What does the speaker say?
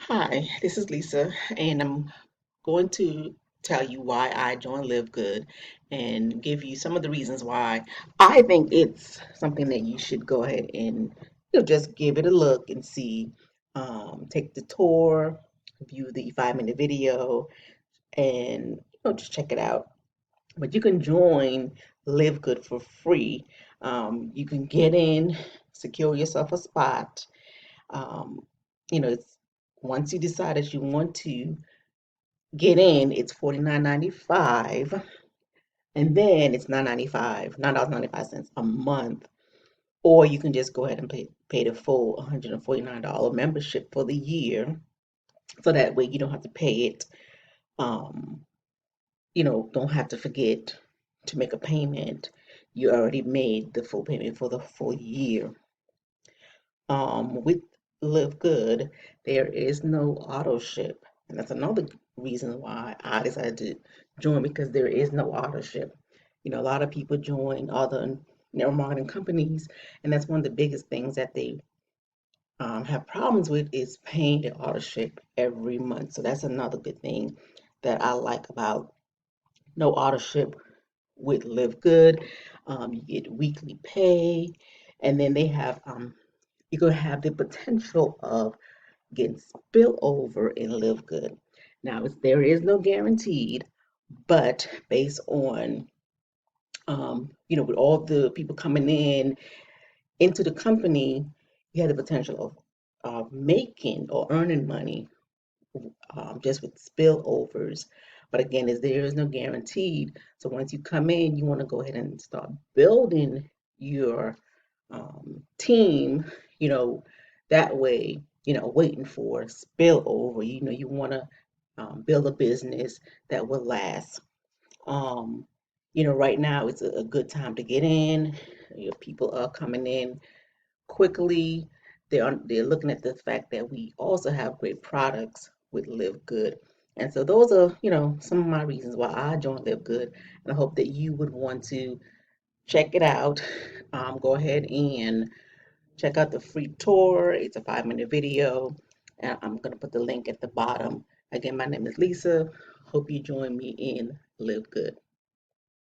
Hi, this is Lisa, and I'm going to tell you why I joined Livegood and give you some of the reasons why I think it's something that you should go ahead and just give it a look and see. Take the tour, view the 5-minute video, and just check it out. But you can join Livegood for free. You can get in, secure yourself a spot. Um, it's once you decide that you want to get in, it's $49.95, and then it's $9.95 a month. Or you can just go ahead and pay the full $149 membership for the year, so that way you don't have to pay it. Um, don't have to forget to make a payment. You already made the full payment for the full year. With Live Good, there is no auto ship. And that's another reason why I decided to join, because there is no auto ship. A lot of people join other network marketing companies, and that's one of the biggest things that they have problems with is paying the auto ship every month. So that's another good thing that I like about no auto ship with Live Good. You get weekly pay, and then you're going to have the potential of getting spillover in Live Good. Now, there is no guaranteed, but based on, with all the people coming into the company, you have the potential of making or earning money just with spillovers. But again, there is no guaranteed. So once you come in, you want to go ahead and start building your team, you know, that way, waiting for spillover. You want to build a business that will last. Um, right now it's a good time to get in. People are coming in quickly. They're looking at the fact that we also have great products with Live Good. And so those are, some of my reasons why I joined Live Good. And I hope that you would want to check it out. Go ahead and check out the free tour. It's a 5-minute video. And I'm going to put the link at the bottom. Again, my name is Lisa. Hope you join me in Live Good.